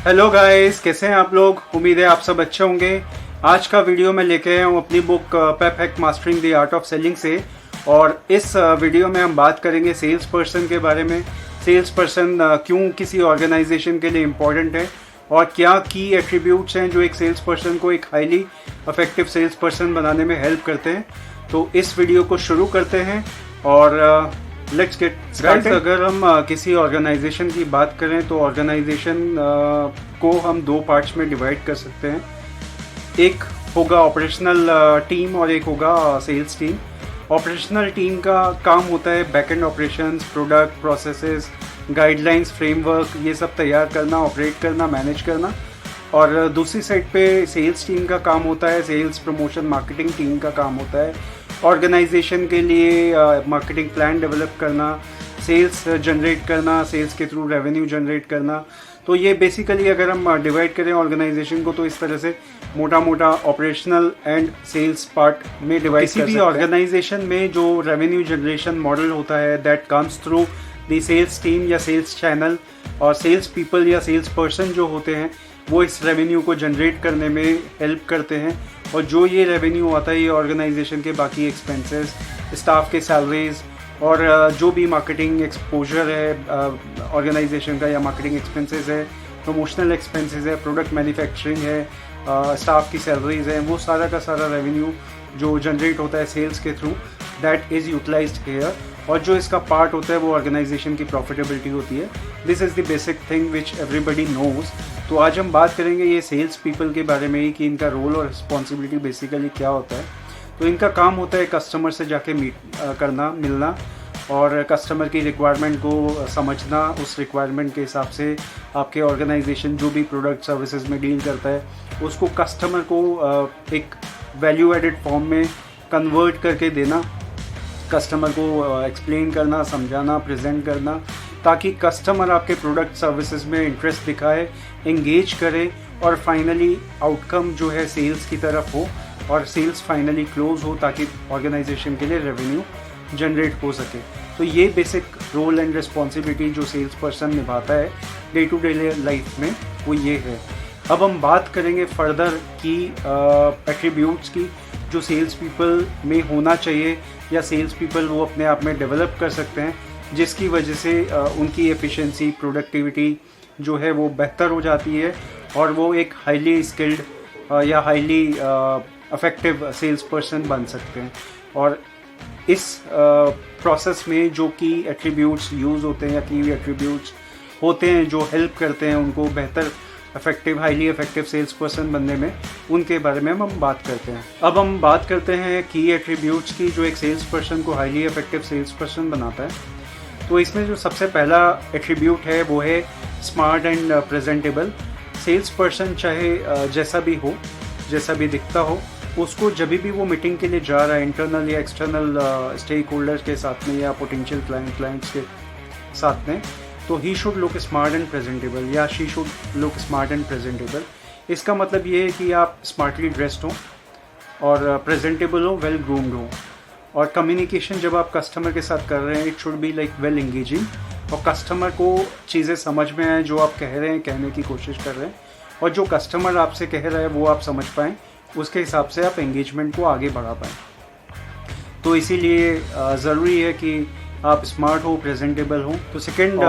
Hello guys, कैसे हैं आप लोग। उम्मीद है आप सब अच्छे होंगे। आज का वीडियो मैं लेके आया हूँ अपनी book Pep hack mastering the art of selling से। और इस वीडियो में हम बात करेंगे सेल्स पर्सन के बारे में। सेल्स पर्सन क्यों किसी ऑर्गेनाइजेशन के लिए इम्पोर्टेंट है और क्या की एट्रीब्यूट्स हैं जो एक सेल्स पर्सन को एक हाईली इफेक्टिव सेल्स पर्सन बनाने में हेल्प करते हैं। तो इस वीडियो को शुरू करते हैं और लेट्स गेट स्टार्टेड। अगर हम किसी ऑर्गेनाइजेशन की बात करें तो ऑर्गेनाइजेशन को हम दो पार्ट्स में डिवाइड कर सकते हैं। एक होगा ऑपरेशनल टीम और एक होगा सेल्स टीम। ऑपरेशनल टीम का काम होता है back and operations, product, processes, guidelines, framework, ये सब तैयार करना, ऑपरेट करना, मैनेज करना। और दूसरी साइड पे सेल्स टीम का काम होता है, सेल्स, प्रमोशन, मार्केटिंग टीम का काम होता है ऑर्गेनाइजेशन के लिए मार्केटिंग प्लान डेवलप करना, सेल्स जनरेट करना, सेल्स के थ्रू रेवेन्यू जनरेट करना। तो ये बेसिकली अगर हम डिवाइड करें ऑर्गेनाइजेशन को तो इस तरह से मोटा मोटा ऑपरेशनल एंड सेल्स पार्ट में डिवाइड कर सकते हैं। किसी भी ऑर्गेनाइजेशन में जो रेवेन्यू जनरेशन मॉडल होता है that comes through the sales team या सेल्स चैनल, और सेल्स पीपल या सेल्स पर्सन जो होते हैं वो इस रेवेन्यू को जनरेट करने में हेल्प करते हैं। और जो ये रेवेन्यू आता है ये ऑर्गेनाइजेशन के बाकी एक्सपेंसेस, स्टाफ के सैलरीज और जो भी मार्केटिंग एक्सपोजर है ऑर्गेनाइजेशन का या मार्केटिंग एक्सपेंसेस है, प्रमोशनल एक्सपेंसेस है, प्रोडक्ट मैन्युफैक्चरिंग है, स्टाफ की सैलरीज है, वो सारा का सारा रेवेन्यू जो जनरेट होता है सेल्स के through that is utilised here. और जो इसका पार्ट होता है वो ऑर्गेनाइजेशन की प्रॉफिटेबिलिटी होती है। This is the basic thing which everybody knows. तो आज हम बात करेंगे ये सेल्स पीपल के बारे में ही कि इनका रोल और रिस्पॉन्सिबिलिटी बेसिकली क्या होता है। तो इनका काम होता है कस्टमर से जाके मीट करना, मिलना और कस्टमर की रिक्वायरमेंट को समझना, उस रिक्वायरमेंट के हिसाब से आपके ऑर्गेनाइजेशन जो भी प्रोडक्ट सर्विसेज में डील करता है उसको कस्टमर को एक वैल्यू एडेड फॉर्म में कन्वर्ट करके देना, कस्टमर को एक्सप्लेन करना, समझाना, प्रेजेंट करना, ताकि कस्टमर आपके प्रोडक्ट सर्विसेज में इंटरेस्ट दिखाए, एंगेज करे और फाइनली आउटकम जो है सेल्स की तरफ हो और सेल्स फाइनली क्लोज हो ताकि ऑर्गेनाइजेशन के लिए रेवेन्यू जनरेट हो सके। तो ये बेसिक रोल एंड रिस्पॉन्सिबिलिटी जो सेल्स पर्सन निभाता है डे टू डे लाइफ में वो ये है। अब हम बात करेंगे फर्दर की एट्रीब्यूट्स की जो सेल्स पीपल में होना चाहिए या सेल्स पीपल वो अपने आप में डेवलप कर सकते हैं, जिसकी वजह से उनकी एफिशिएंसी, प्रोडक्टिविटी जो है वो बेहतर हो जाती है और वो एक हाईली स्किल्ड या हाईली इफेक्टिव सेल्स पर्सन बन सकते हैं। और इस प्रोसेस में जो की एट्रीब्यूट्स यूज़ होते हैं या की एट्रीब्यूट्स होते हैं जो हेल्प करते हैं उनको बेहतर effective, highly effective sales person बनने में, उनके बारे में हम बात करते हैं। अब हम बात करते हैं की एट्रीब्यूट्स की जो एक सेल्स पर्सन को हाईली इफेक्टिव सेल्स पर्सन बनाता है। तो इसमें जो सबसे पहला एट्रीब्यूट है वो है smart and presentable. Sales person चाहे जैसा भी हो, जैसा भी दिखता हो, उसको जब भी वो मीटिंग के लिए जा रहा है इंटरनल या एक्सटर्नल स्टेक होल्डर्स के साथ में या पोटेंशियल क्लाइंट्स के साथ में, तो he should look smart and presentable या she should look smart and presentable. इसका मतलब ये है कि आप स्मार्टली ड्रेस्ड हो और प्रेजेंटेबल हो, वेल ग्रूम्ड हो। और कम्युनिकेशन जब आप कस्टमर के साथ कर रहे हैं it should be like well engaging और कस्टमर को चीज़ें समझ में आए जो आप कह रहे हैं, कहने की कोशिश कर रहे हैं, और जो कस्टमर आपसे कह रहा है वो आप समझ पाएँ, उसके हिसाब से आप एंगेजमेंट को आगे बढ़ा पाएँ। तो इसीलिए ज़रूरी है कि आप स्मार्ट हो, प्रेजेंटेबल हो। तो सेकेंड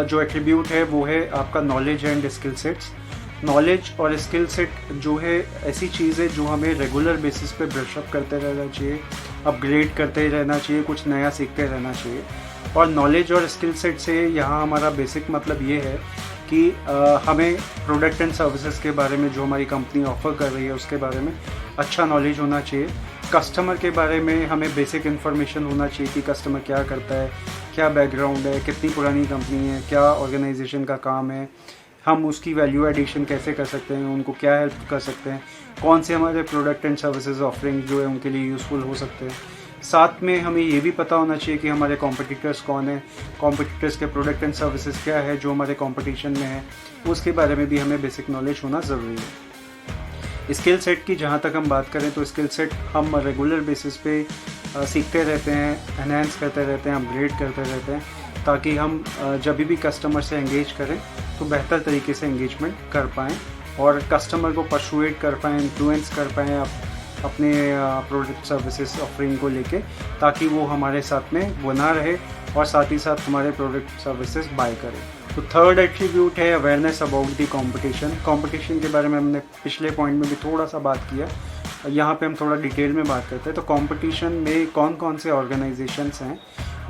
जो एट्रीब्यूट है वो है आपका knowledge and skill sets. Knowledge और स्किल सेट जो है ऐसी चीज़ है जो हमें रेगुलर बेसिस पे ब्रशअप करते रहना चाहिए, अपग्रेड करते रहना चाहिए, कुछ नया सीखते रहना चाहिए। और नॉलेज और स्किल सेट से यहाँ हमारा बेसिक मतलब ये है कि हमें प्रोडक्ट एंड सर्विसेज के बारे में जो हमारी कंपनी ऑफर कर रही है उसके बारे में अच्छा नॉलेज होना चाहिए। कस्टमर के बारे में हमें बेसिक इन्फॉर्मेशन होना चाहिए कि कस्टमर क्या करता है, क्या बैकग्राउंड है, कितनी पुरानी कंपनी है, क्या ऑर्गेनाइजेशन का काम है, हम उसकी वैल्यू एडिशन कैसे कर सकते हैं, उनको क्या हेल्प कर सकते हैं, कौन से हमारे प्रोडक्ट एंड सर्विसेज ऑफरिंग जो है उनके लिए यूज़फुल हो सकते हैं। साथ में हमें ये भी पता होना चाहिए कि हमारे कॉम्पिटिटर्स कौन है, कॉम्पिटिटर्स के प्रोडक्ट एंड सर्विसेज क्या है जो हमारे कॉम्पिटिशन में है, उसके बारे में भी हमें बेसिक नॉलेज होना ज़रूरी है। स्किल सेट की जहाँ तक हम बात करें तो स्किल सेट हम रेगुलर बेसिस पे सीखते रहते हैं, एनहांस करते रहते हैं, अपग्रेड करते रहते हैं। ताकि हम जब भी कस्टमर से एंगेज करें तो बेहतर तरीके से एंगेजमेंट कर पाएँ और कस्टमर को परसुएट कर पाएँ, इन्फ्लुएंस कर पाएँ अपने प्रोडक्ट सर्विसेज ऑफरिंग को लेके, ताकि वो हमारे साथ में बना रहे और साथ ही साथ हमारे प्रोडक्ट सर्विसेज बाय करें। तो थर्ड एट्रीब्यूट है awareness about the competition. Competition के बारे में हमने पिछले पॉइंट में भी थोड़ा सा बात किया, यहाँ पे हम थोड़ा डिटेल में बात करते हैं। तो कंपटीशन में कौन कौन से ऑर्गेनाइजेशंस हैं,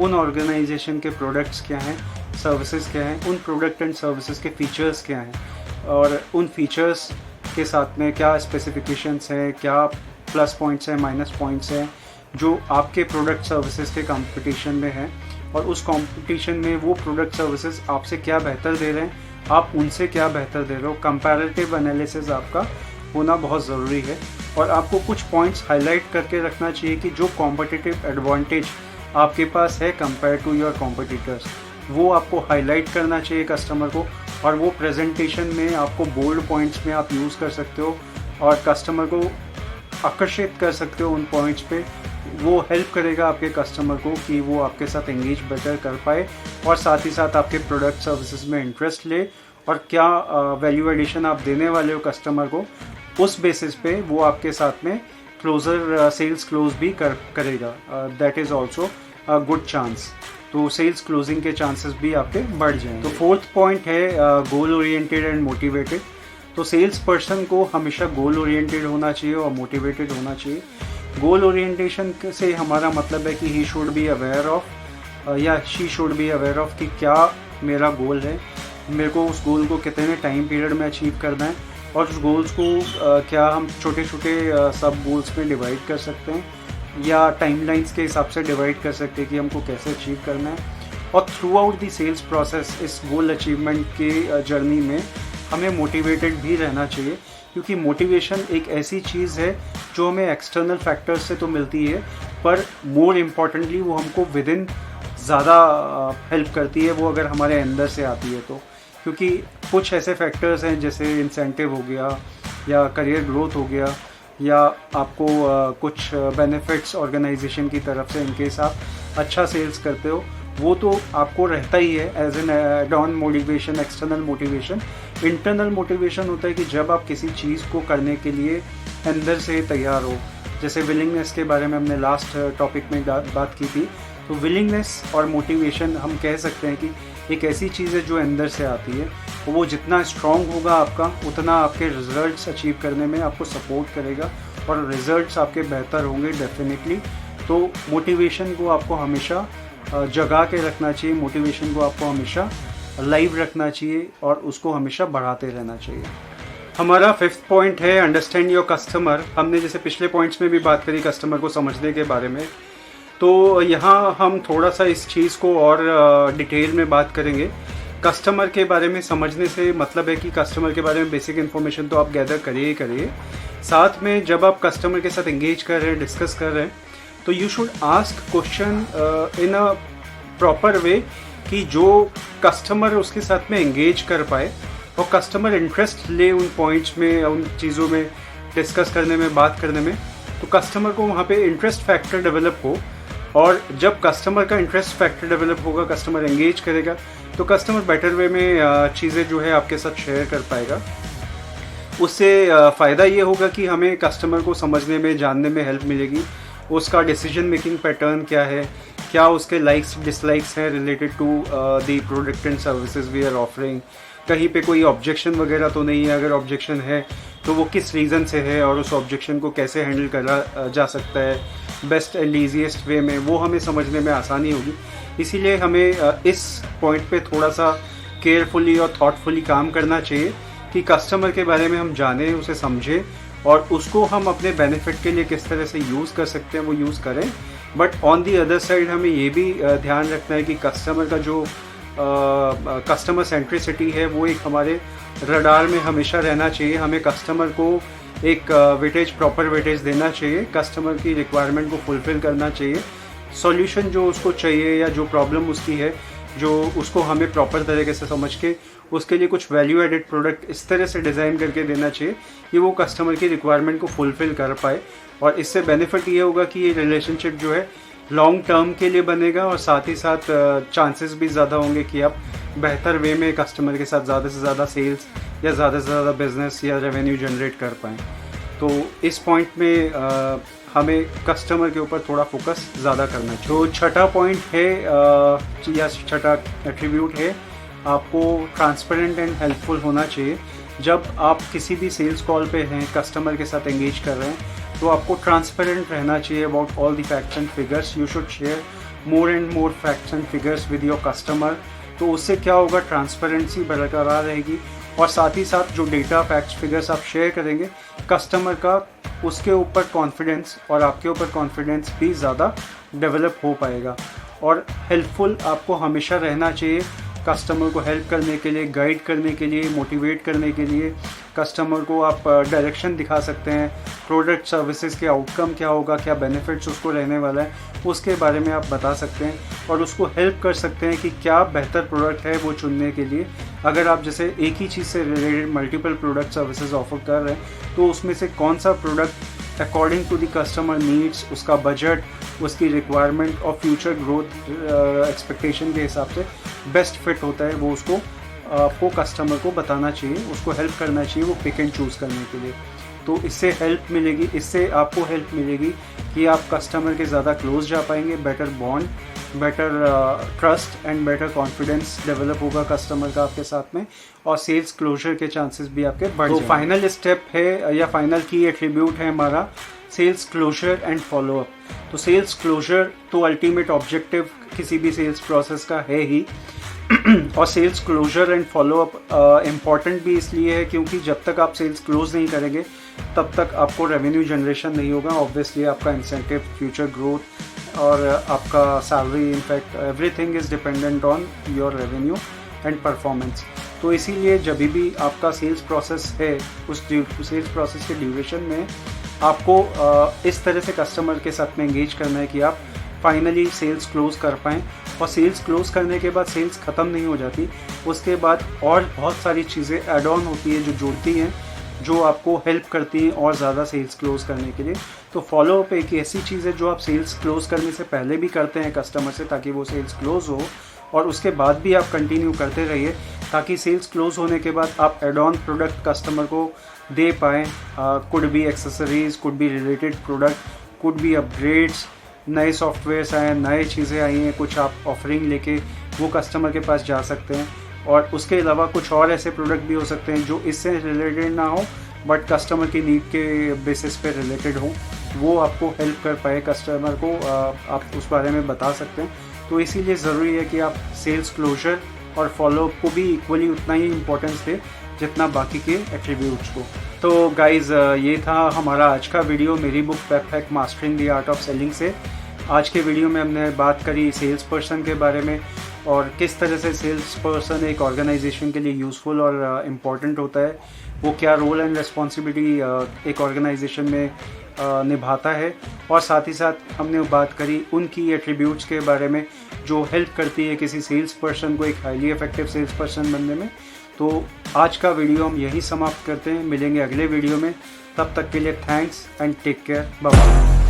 उन ऑर्गेनाइजेशन के प्रोडक्ट्स क्या हैं, सर्विसेज क्या हैं, उन प्रोडक्ट एंड सर्विसेज के फीचर्स क्या हैं और उन फीचर्स के साथ में क्या स्पेसिफिकेशंस हैं, क्या प्लस पॉइंट्स हैं, माइनस पॉइंट्स हैं जो आपके प्रोडक्ट सर्विसेज के कंपटीशन में हैं, और उस कंपटीशन में वो प्रोडक्ट सर्विसेज आपसे क्या बेहतर दे रहे हैं, आप उनसे क्या बेहतर दे रहे हो। कंपैरेटिव एनालिसिस आपका होना बहुत ज़रूरी है और आपको कुछ पॉइंट्स हाईलाइट करके रखना चाहिए कि जो कॉम्पिटिटिव एडवांटेज आपके पास है कंपेयर टू योर कॉम्पिटिटर्स, वो आपको हाईलाइट करना चाहिए कस्टमर को, और वो प्रेजेंटेशन में आपको बोल्ड पॉइंट्स में आप यूज़ कर सकते हो और कस्टमर को आकर्षित कर सकते हो उन पॉइंट्स पे। वो हेल्प करेगा आपके कस्टमर को कि वो आपके साथ एंगेज बेटर कर पाए और साथ ही साथ आपके प्रोडक्ट सर्विसेज में इंटरेस्ट ले, और क्या वैल्यू एडिशन आप देने वाले हो कस्टमर को, उस बेसिस पे वो आपके साथ में क्लोजर सेल्स क्लोज भी करेगा। That is also a good chance. तो सेल्स क्लोजिंग के चांसेस भी आपके बढ़ जाएंगे। तो फोर्थ पॉइंट है गोल ओरिएंटेड एंड मोटिवेटेड। तो सेल्स पर्सन को हमेशा गोल ओरिएंटेड होना चाहिए और मोटिवेटेड होना चाहिए। गोल ओरिएंटेशन से हमारा मतलब है कि he should be aware of या she should be aware of कि क्या मेरा गोल है, मेरे को उस गोल को कितने टाइम पीरियड में अचीव करना है, और उस गोल्स को क्या हम छोटे छोटे सब गोल्स में डिवाइड कर सकते हैं या टाइमलाइंस के हिसाब से डिवाइड कर सकते हैं कि हमको कैसे अचीव करना है। और throughout the sales process इस गोल अचीवमेंट के जर्नी में हमें मोटिवेटेड भी रहना चाहिए, क्योंकि मोटिवेशन एक ऐसी चीज़ है जो हमें एक्सटर्नल फैक्टर्स से तो मिलती है, पर मोर इम्पॉर्टेंटली वो हमको विद इन ज़्यादा हेल्प करती है वो अगर हमारे अंदर से आती है तो। क्योंकि कुछ ऐसे फैक्टर्स हैं जैसे इंसेंटिव हो गया या करियर ग्रोथ हो गया या आपको कुछ बेनिफिट्स ऑर्गेनाइजेशन की तरफ से इनकेस आप अच्छा सेल्स करते हो, वो तो आपको रहता ही है as an add on motivation, external motivation. Internal motivation होता है कि जब आप किसी चीज़ को करने के लिए अंदर से तैयार हो, जैसे विलिंगनेस के बारे में हमने लास्ट टॉपिक में बात की थी। तो विलिंगनेस और मोटिवेशन हम कह सकते हैं कि एक ऐसी चीज़ है जो अंदर से आती है, वो जितना स्ट्रॉन्ग होगा आपका उतना आपके रिजल्ट्स अचीव करने में आपको सपोर्ट करेगा और रिजल्ट्स आपके बेहतर होंगे डेफिनेटली। तो मोटिवेशन को आपको हमेशा जगा के रखना चाहिए, मोटिवेशन को आपको हमेशा लाइव रखना चाहिए और उसको हमेशा बढ़ाते रहना चाहिए। हमारा फिफ्थ पॉइंट है अंडरस्टैंड योर कस्टमर। हमने जैसे पिछले पॉइंट्स में भी बात करी कस्टमर को समझने के बारे में, तो यहाँ हम थोड़ा सा इस चीज़ को और डिटेल में बात करेंगे। कस्टमर के बारे में समझने से मतलब है कि कस्टमर के बारे में बेसिक इन्फॉर्मेशन तो आप गैदर करिए ही करिए, साथ में जब आप कस्टमर के साथ एंगेज कर रहे हैं, डिस्कस कर रहे हैं, तो you should ask question in a proper way कि जो कस्टमर उसके साथ में एंगेज कर पाए और कस्टमर इंटरेस्ट ले उन पॉइंट्स में, उन चीज़ों में डिस्कस करने में, बात करने में, तो कस्टमर को वहाँ पे इंटरेस्ट फैक्टर डेवलप हो। और जब कस्टमर का इंटरेस्ट फैक्टर डेवलप होगा, कस्टमर एंगेज करेगा, तो कस्टमर बेटर वे में चीज़ें जो है आपके साथ शेयर कर पाएगा। उससे फ़ायदा ये होगा कि हमें कस्टमर को समझने में, जानने में हेल्प मिलेगी। उसका डिसीजन मेकिंग पैटर्न क्या है, क्या उसके लाइक्स डिसलाइक्स हैं related to the product and services we are offering, कहीं पे कोई ऑब्जेक्शन वगैरह तो नहीं है, अगर ऑब्जेक्शन है तो वो किस रीज़न से है और उस ऑब्जेक्शन को कैसे हैंडल करा जा सकता है बेस्ट एंड ईजीएस्ट वे में, वो हमें समझने में आसानी होगी। इसीलिए हमें इस पॉइंट पे थोड़ा सा केयरफुली और थॉटफुली काम करना चाहिए कि कस्टमर के बारे में हम जानें, उसे समझें और उसको हम अपने बेनिफिट के लिए किस तरह से यूज़ कर सकते हैं वो यूज़ करें। But on the other side हमें ये भी ध्यान रखना है कि कस्टमर का जो कस्टमर सेंट्रिसिटी है वो एक हमारे रडार में हमेशा रहना चाहिए। हमें कस्टमर को एक वेटेज, प्रॉपर वेटेज देना चाहिए, कस्टमर की रिक्वायरमेंट को फुलफ़िल करना चाहिए। सॉल्यूशन जो उसको चाहिए या जो प्रॉब्लम उसकी है, जो उसको हमें प्रॉपर तरीके से समझ के उसके लिए कुछ वैल्यू एडेड प्रोडक्ट इस तरह से डिज़ाइन करके देना चाहिए कि वो कस्टमर की रिक्वायरमेंट को फुलफ़िल कर पाए। और इससे बेनिफिट ये होगा कि ये रिलेशनशिप जो है लॉन्ग टर्म के लिए बनेगा और साथ ही साथ चांसेस भी ज़्यादा होंगे कि आप बेहतर वे में कस्टमर के साथ ज़्यादा से ज़्यादा सेल्स या ज़्यादा से ज़्यादा बिजनेस या रेवेन्यू जनरेट कर पाएँ। तो इस पॉइंट में हमें कस्टमर के ऊपर थोड़ा फोकस ज़्यादा करना चाहिए। तो छठा पॉइंट है या छठा एट्रीब्यूट है, आपको ट्रांसपेरेंट एंड हेल्पफुल होना चाहिए। जब आप किसी भी सेल्स कॉल पे हैं, कस्टमर के साथ एंगेज कर रहे हैं, तो आपको ट्रांसपेरेंट रहना चाहिए about all the facts and figures. You should share more and more facts and figures with your customer. तो उससे क्या होगा, ट्रांसपेरेंसी बरकरार रहेगी और साथ ही साथ जो डेटा फैक्ट्स फिगर्स आप शेयर करेंगे, कस्टमर का उसके ऊपर कॉन्फिडेंस और आपके ऊपर कॉन्फिडेंस भी ज़्यादा डेवलप हो पाएगा। और हेल्पफुल आपको हमेशा रहना चाहिए, कस्टमर को हेल्प करने के लिए, गाइड करने के लिए, मोटिवेट करने के लिए। कस्टमर को आप डायरेक्शन दिखा सकते हैं, प्रोडक्ट सर्विसेज के आउटकम क्या होगा, क्या बेनिफिट्स उसको रहने वाला है, उसके बारे में आप बता सकते हैं और उसको हेल्प कर सकते हैं कि क्या बेहतर प्रोडक्ट है वो चुनने के लिए। अगर आप जैसे एक ही चीज़ से related multiple product services offer कर रहे हैं, तो उसमें से कौन सा product according to the customer needs, उसका बजट, उसकी रिक्वायरमेंट और फ्यूचर ग्रोथ एक्सपेक्टेशन के हिसाब से बेस्ट फिट होता है, वो उसको आपको कस्टमर को बताना चाहिए, उसको हेल्प करना चाहिए वो पिक एंड चूज़ करने के लिए। तो इससे हेल्प मिलेगी, इससे आपको हेल्प मिलेगी कि आप कस्टमर के ज़्यादा क्लोज जा पाएंगे, better bond, better trust and better confidence develop होगा कस्टमर का आपके साथ में, और सेल्स क्लोजर के चांसेस भी आपके बढ़ जाएंगे। तो फाइनल स्टेप है या फाइनल की एट्रीब्यूट है हमारा सेल्स क्लोजर एंड फॉलोअप। तो सेल्स क्लोजर तो अल्टीमेट ऑब्जेक्टिव किसी भी सेल्स प्रोसेस का है ही और sales closure and follow up important भी इसलिए है क्योंकि जब तक आप सेल्स क्लोज नहीं करेंगे तब तक आपको रेवेन्यू जनरेशन नहीं होगा। ऑब्वियसली आपका इंसेंटिव, फ्यूचर ग्रोथ और आपका salary, in fact everything is dependent on your revenue and performance. तो इसीलिए जब भी आपका सेल्स प्रोसेस है, उस सेल्स प्रोसेस के ड्यूरेशन में आपको इस तरह से कस्टमर के साथ में एंगेज करना है कि आप फाइनली सेल्स क्लोज कर पाएँ। और सेल्स क्लोज करने के बाद सेल्स ख़त्म नहीं हो जाती, उसके बाद और बहुत सारी चीज़ें ऐड ऑन होती है जो जुड़ती हैं, जो आपको हेल्प करती हैं और ज़्यादा सेल्स क्लोज करने के लिए। तो फॉलोअप एक ऐसी चीज़ है जो आप सेल्स क्लोज करने से पहले भी करते हैं कस्टमर से, ताकि वो सेल्स क्लोज हो, और उसके बाद भी आप कंटिन्यू करते रहिए ताकि सेल्स क्लोज होने के बाद आप एड ऑन प्रोडक्ट कस्टमर को दे पाएँ। Could be accessories, could be related product, could be upgrades, नए सॉफ्टवेयर्स आए हैं, नए चीज़ें आई हैं, कुछ आप ऑफरिंग लेके वो कस्टमर के पास जा सकते हैं। और उसके अलावा कुछ और ऐसे प्रोडक्ट भी हो सकते हैं जो इससे रिलेटेड ना हो बट कस्टमर की नीड के बेसिस पे रिलेटेड हो, वो आपको हेल्प कर पाए, कस्टमर को आप उस बारे में बता सकते हैं। तो इसीलिए ज़रूरी है कि आप सेल्स क्लोजर और फॉलोअप को भी इक्वली उतना ही इम्पोर्टेंस दें जितना बाकी के एट्रीब्यूट्स को। तो गाइज़ ये था हमारा आज का वीडियो मेरी book Pep hack mastering the art of selling से। आज के वीडियो में हमने बात करी सेल्स पर्सन के बारे में और किस तरह से सेल्स पर्सन एक ऑर्गेनाइजेशन के लिए यूज़फुल और इम्पॉर्टेंट होता है, वो क्या रोल एंड रिस्पॉन्सिबिलिटी एक ऑर्गेनाइजेशन में निभाता है। और साथ ही साथ हमने बात करी उनकी एट्रीब्यूट्स के बारे में जो हेल्प करती है किसी सेल्स पर्सन को एक हाईली इफेक्टिव सेल्स पर्सन बनने में। तो आज का वीडियो हम यही समाप्त करते हैं, मिलेंगे अगले वीडियो में, तब तक के लिए thanks and take care, bye bye.